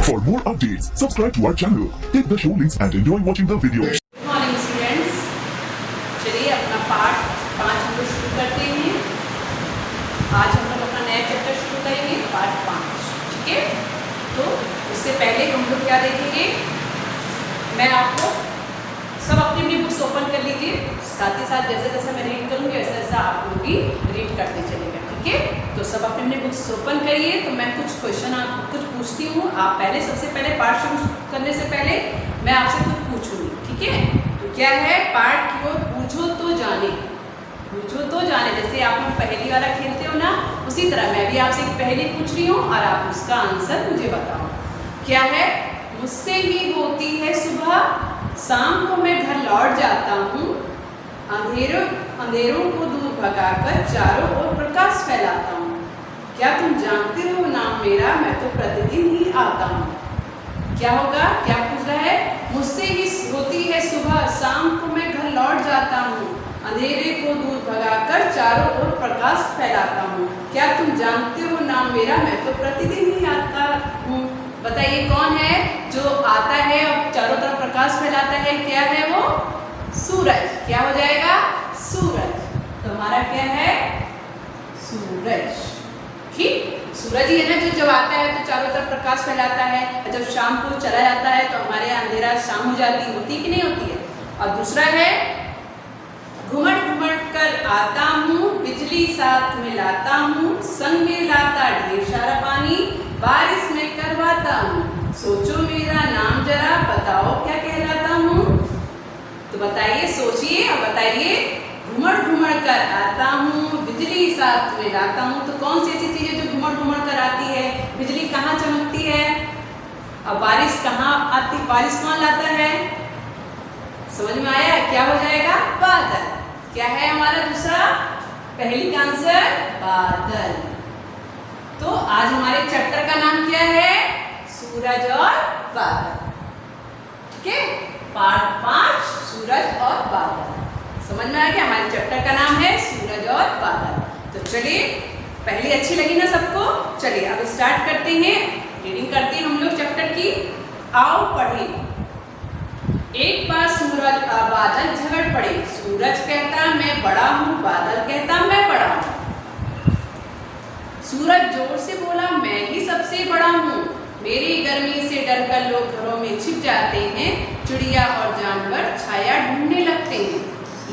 For more updates, subscribe to our channel, click the show links and enjoy watching the videos. Good morning students, चलिए अपना part 5 हम लोग शुरू करते हैं। आज हम लोग अपना नया चैप्टर शुरू करेंगे, पार्ट 5। ठीक है, तो उससे पहले हम लोग क्या देखेंगे, मैं आपको सब अपनी अपनी बुक्स ओपन कर लीजिए, साथ ही साथ जैसे जैसे मैं रीड करूँगी वैसे वैसे आप लोग भी रीड करते चलेगा। ठीक है, तो सब अपने अपने बुक्स ओपन करिए। तो मैं कुछ क्वेश्चन आप कुछ पूछती हूँ, आप पहले सबसे पहले पार्ट शुरू करने से पहले मैं आपसे कुछ पूछूंगी। ठीक है, तो क्या है, पार्ट की ओर पूछो तो जाने, पूछो तो जाने। जैसे आप लोग पहेली वाला खेलते हो ना, उसी तरह मैं भी आपसे एक पहेली पूछ रही हूँ और आप उसका आंसर मुझे बताओ। क्या है, मुझसे ही होती है सुबह, शाम को मैं घर लौट जाता हूँ, अंधेरों को दूर भगाकर चारों ओर प्रकाश फैलाता हूँ। क्या तुम जानते हो नाम मेरा, मैं तो प्रतिदिन ही आता हूँ। क्या होगा, क्या पूछ रहा है, मुझसे ही होती है सुबह, शाम को मैं घर लौट जाता हूँ, अंधेरे को दूर भगाकर चारों ओर प्रकाश फैलाता हूँ। क्या तुम जानते हो नाम मेरा, मैं तो प्रतिदिन ही आता हूँ। बताइए कौन है जो आता है और चारों तरफ प्रकाश फैलाता है? क्या है वो? सूरज। क्या हो जाएगा? सूरज। तो हमारा क्या है? सूरज। ठीक, सूरज ही है ना जो जब आता है तो चारों तरफ प्रकाश फैलाता है, और जब शाम को चला जाता है तो हमारे यहाँ अंधेरा शाम हो जाती होती कि नहीं होती है। और दूसरा है, घुमट घुमट कर आता हूँ, बिजली साथ में लाता हूँ, संग में लाता ढेर सारा पानी, बारिश में करवाता हूँ। सोचो मेरा नाम जरा, बताओ क्या कहलाता हूँ। तो बताइए, सोचिए और बताइए। घुमड़ घुमड़ कर आता हूँ, बिजली साथ में लाता हूँ। तो कौन सी ऐसी चीज़ है जो घुमड़ घुमड़ कर आती है? बिजली कहाँ चमकती है और बारिश कहाँ आती? बारिश कौन लाता है? समझ में आया? क्या हो जाएगा? बादल। क्या है हमारा दूसरा पहली का आंसर? बादल। तो आज हमारे चैप्टर का नाम क्या है? सूरज और बादल। ठीक है, पार्ट 5 सूरज और बादल। समझ में आ गया? हमारे चैप्टर का नाम है सूरज और बादल। तो चलिए, पहली अच्छी लगी ना सबको? चलिए अब स्टार्ट करते हैं, रीडिंग करते हैं हम लोग चैप्टर की। आओ पढ़ें। एक बार सूरज और बादल झगड़ पड़े, सूरज कहता मैं बड़ा हूँ, बादल कहता मैं बड़ा हूँ। सूरज जोर से बोला मैं ही सबसे बड़ा हूँ, मेरी गर्मी से डरकर लोग घरों में छिप जाते हैं, चिड़िया और जानवर छाया ढूंढने लगते हैं,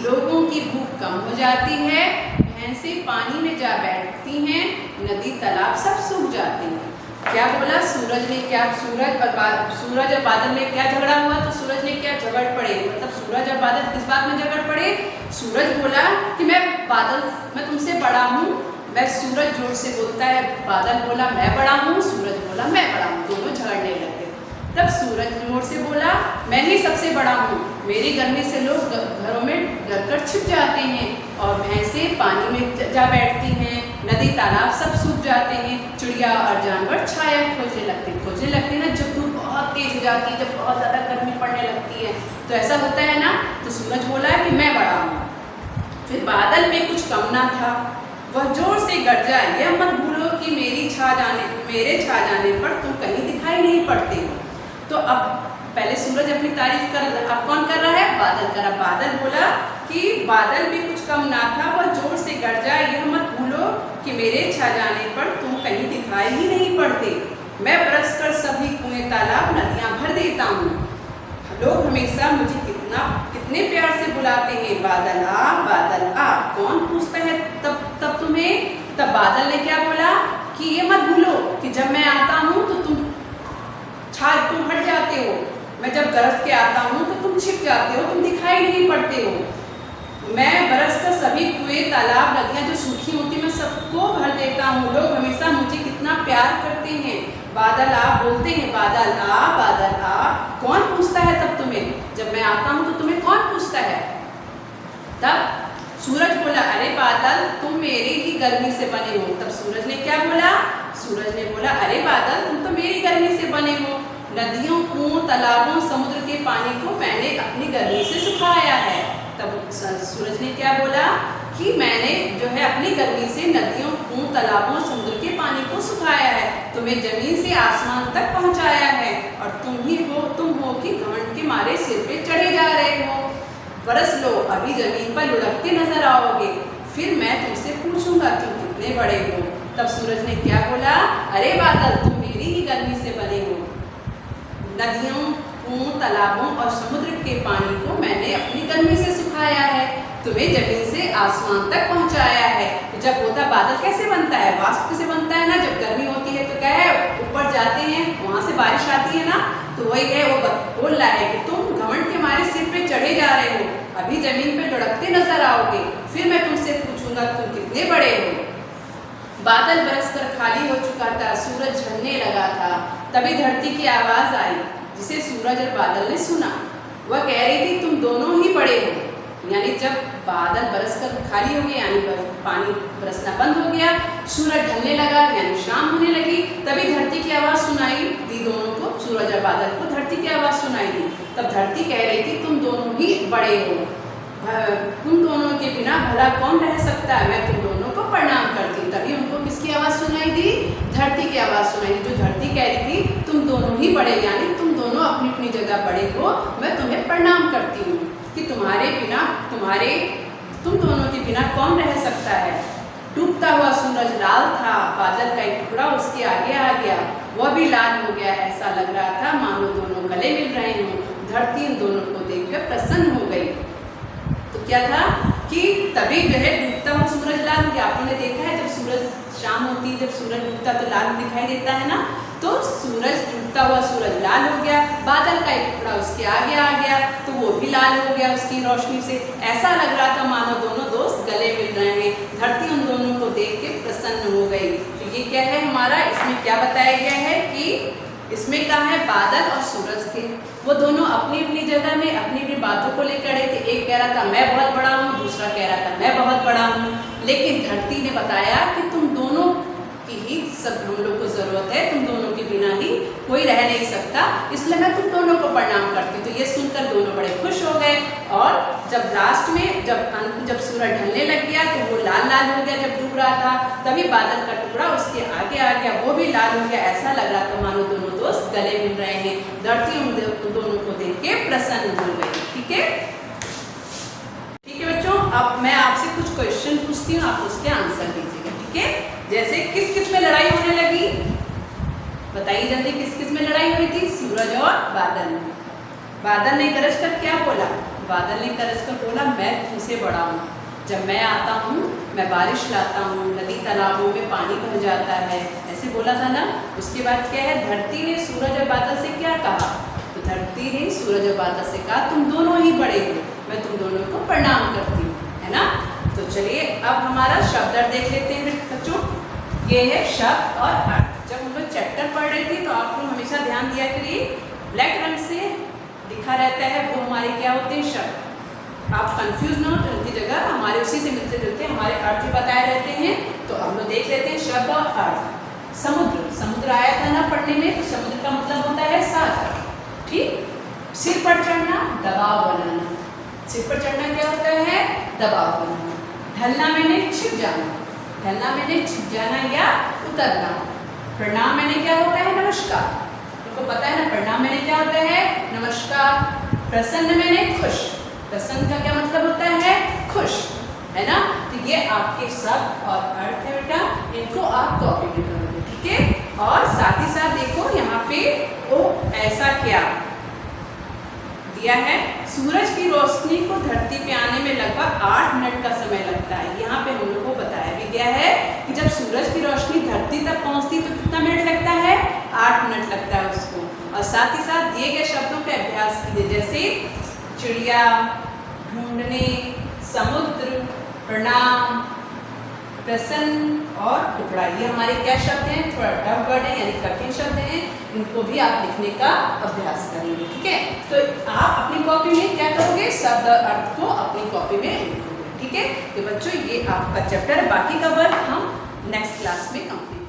लोगों की भूख कम हो जाती है, भैंसें पानी में जा बैठती हैं, नदी तालाब सब सूख जाते हैं। क्या बोला सूरज ने? क्या सूरज और बादल में क्या झगड़ा हुआ? तो सूरज ने क्या झगड़ पड़े, मतलब सूरज और बादल किस बात में झगड़ पड़े? सूरज बोला कि मैं तुमसे बड़ा हूँ, मैं सूरज जोर से बोलता है, बादल बोला मैं बड़ा हूँ, सूरज बोला मैं बड़ा हूँ, दोनों झगड़ने लगे। तब सूरज जोर से बोला मैं ही सबसे बड़ा हूँ, मेरी गर्मी से लोग घरों में डरकर छिप जाते हैं, और भैंसें पानी में जा बैठती हैं, नदी तालाब सब सूख जाते हैं, चिड़िया और जानवर छाया खोजने लगते हैं ना, जब धूप बहुत तेज हो जाती है, जब बहुत ज़्यादा गर्मी पड़ने लगती है तो ऐसा होता है ना। तो सूरज बोला कि मैं बड़ा हूँ। फिर बादल में कुछ कम ना था, वह जोर से गरजा, यह मत भूलो कि मेरे छा जाने पर तुम कहीं दिखाई नहीं पड़ते हो। तो अब पहले सूरज अपनी तारीफ कर, अब कौन कर रहा है? बादल कर रहा। बादल बोला कि बादल भी कुछ कम ना था, वह जोर से गरजा, यह मत भूलो कि मेरे छा जाने पर तुम कहीं दिखाई ही नहीं पड़ते, मैं बरस कर सभी कुएं तालाब नदियाँ भर देता हूँ, लोग हमेशा मुझे कितने प्यार से बुलाते हैं, बादल आ बादल आ। कौन पूछता है तब तुम्हें? तब बादल ने क्या बोला कि ये मत भूलो कि जब मैं आता हूँ तो तुम हट जाते हो, मैं जब गरज के आता हूँ तो तुम छिप जाते हो, तुम दिखाई नहीं पड़ते हो, मैं बरस कर सभी कुएं तालाब नदियाँ जो सूखी होती मैं सबको भर देता हूँ, लोग हमेशा मुझे कितना प्यार करते हैं, बादल आ बोलते हैं, बादल आ बादल आ। कौन पूछता है तब तुम्हें? जब मैं आता हूँ तो तुम्हें कौन पूछता है? तब सूरज बोला अरे बादल तुम मेरी ही गर्मी से बने हो। तब सूरज ने क्या बोला? सूरज ने बोला अरे बादल तुम तो मेरी गर्मी से बने हो, नदियों कुओं तालाबों समुद्र के पानी को मैंने अपनी गर्मी से सुखाया है। तब सूरज ने क्या बोला कि मैंने जो है अपनी गर्मी से नदियों कुओं तालाबों समुद्र के पानी को सुखाया है, तुम्हें जमीन से आसमान तक पहुंचाया है, कि घमंड के मारे सिर पे चढ़े जा रहे हो। बरस लो, अभी जमीन पर लुढ़कते नजर आओगे, फिर मैं तुमसे पूछूंगा तुम कितने बड़े हो। तब सूरज ने क्या बोला, अरे बादल, तुम मेरी ही गर्मी से बने हो। नदियों, कुओं, तालाबों और समुद्र के पानी को मैंने अपनी गर्मी से सुखाया है, तुम्हें जमीन से आसमान तक पहुंचाया है। जब होता बादल कैसे बनता है, वाष्प से बनता है ना। जब गर्मी होती है तो क्या है, ऊपर जाते हैं, वहां से बारिश आती है ना, तो वही है, वो बोल रहा है कि तुम घमंड के मारे सिर पे चढ़े जा रहे हो, अभी जमीन पे लुढ़कते नजर आओगे, फिर मैं तुमसे पूछूंगा तुम कितने बड़े हो। बादल बरसकर खाली हो चुका था, सूरज झड़ने लगा था। तभी धरती की आवाज आई, जिसे सूरज और बादल ने सुना। वह कह रही थी तुम दोनों ही बड़े हो। यानी जब बादल बरसकर खाली हो गए, यानी पानी बरसना बंद हो गया, सूरज ढलने लगा, यानी शाम होने लगी, तभी धरती की आवाज़ सुनाई दी दोनों को, सूरज और बादल को धरती की आवाज़ सुनाई दी। तब धरती कह रही थी तुम दोनों ही बड़े हो, तुम दोनों के बिना भला कौन रह सकता है, मैं तुम दोनों को प्रणाम करती हूँ। तभी उनको किसकी आवाज़ सुनाई दी, धरती की आवाज़ सुनाई दी, जो धरती कह रही थी तुम दोनों ही बड़े, यानी तुम दोनों अपनी अपनी जगह बड़े हो, मैं तुम्हें प्रणाम करती हूँ कि तुम्हारे बिना तुम दोनों के बिना कौन रह सकता है। डूबता हुआ सूरज लाल था, बादल का एक टुकड़ा उसके आगे आ गया, वह भी लाल हो गया। ऐसा लग रहा था मानो दोनों गले मिल रहे हों। धरती इन दोनों को देखकर प्रसन्न हो गई। तो क्या था कि तभी जो है डूबता हुआ सूरज लाल हो गया। आपने देखा है जब सूरज शाम होती है, जब सूरज डूबता तो लाल दिखाई देता है ना, तो सूरज डूबता हुआ सूरज लाल हो गया, बादल का एक टुकड़ा उसके आगे आ गया, तो वो भी लाल हो गया उसकी रोशनी से। ऐसा लग रहा था मानो दोनों दोस्त गले मिल रहे हैं। धरती उन दोनों को देख के प्रसन्न हो गई। तो ये क्या है हमारा, इसमें क्या बताया गया है कि इसमें कहा है बादल और सूरज थे, वो दोनों अपनी अपनी जगह में अपनी अपनी बातों को लेकर आए थे। एक कह रहा था मैं बहुत बड़ा हूँ, दूसरा कह रहा था मैं बहुत बड़ा हूँ, लेकिन धरती ने बताया कि तुम दोनों की ही सब हम लोग को जरूरत है, तुम दोनों के बिना ही कोई रह नहीं सकता, इसलिए मैं तुम दोनों को प्रणाम करती हूँ। तो ये सुनकर दोनों बड़े खुश हो गए। और जब लास्ट में जब सूरज ढलने लग गया तो वो लाल लाल हो गया, जब डूब रहा था, तभी बादल का टुकड़ा उसके आगे आ गया, वो भी लाल हो गया। ऐसा लग रहा था मानो दोनों दोस्त गले मिल रहे हैं। धरती उन दोनों को देख के प्रसन्न हो गई। ठीक है बच्चों, अब मैं आपसे कुछ क्वेश्चन पूछती हूँ, आप उसके आंसर दीजिएगा। ठीक है, जैसे किस किस में लड़ाई होने लगी, बताइए जल्दी, किस किस में लड़ाई हुई थी, सूरज और बादल में। बादल ने गरज कर क्या बोला, बादल ने गरज कर बोला मैं तुमसे बड़ा हूँ, जब मैं आता हूँ मैं बारिश लाता हूँ, नदी तालाबों में पानी भर जाता है, ऐसे बोला था ना। उसके बाद क्या है, धरती ने सूरज और बादल से क्या कहा, तो धरती ने सूरज और बादल से कहा तुम दोनों ही बड़े हो, मैं तुम दोनों को प्रणाम करती हूँ, है ना। तो चलिए अब हमारा शब्द अर्थ देख लेते हैं बच्चों। ये है शब्द और अर्थ। जब हम लोग चैप्टर पढ़ रहे थे तो आप लोग हमेशा ध्यान दिया करिए, ब्लैक रंग से लिखा रहता है वो हमारे क्या होते हैं, शब्द। आप कंफ्यूज ना हो, तो उनकी जगह हमारे उसी से मिलते जुलते हमारे अर्थ भी बताए रहते हैं। तो हम लोग देख लेते हैं शब्द और अर्थ। समुद्र आया था ना पढ़ने में, तो समुद्र का मतलब होता है सागर। ठीक, सिर पर चढ़ना, दबाव बनाना। सिर पर चढ़ना क्या होता है, दबाव बनाना। ढलना मैंने छिप जाना, ढलना मैंने छिप जाना या उतरना। प्रणाम मैंने क्या होता है, नमस्कार। तुमको पता है ना प्रणाम मैंने क्या होता है, नमस्कार। प्रसन्न मैंने खुश, प्रसन्न का क्या मतलब होता है, खुश, है ना। तो ये आपके शब्द और अर्थ है बेटा, इनको आप कॉपी भी करोगे। ठीक है, और साथ ही साथ देखो यहाँ पे वो ऐसा क्या दिया है, सूरज की रोशनी को धरती पे आने में लगभग 8 मिनट का समय लगता है। यहाँ पे हम लोग को बताया भी गया है कि जब सूरज की रोशनी धरती तक पहुँचती तो कितना मिनट लगता है, 8 मिनट लगता है उसको। और साथ ही साथ दिए गए शब्दों का अभ्यास कीजिए, जैसे चिड़िया, ढूंढने, समुद्र, प्रणाम, प्रसन्न और टुकड़ा। ये हमारे क्या शब्द हैं, थोड़ा टफ वर्ड है यानी कठिन शब्द हैं, इनको भी आप लिखने का अभ्यास करेंगे। ठीक है, तो आप अपनी कॉपी में क्या करोगे, शब्द और अर्थ को अपनी कॉपी में लिखोगे। ठीक है, तो बच्चों ये आपका चैप्टर है, बाकी का वर्क हम नेक्स्ट क्लास में कंप्लीट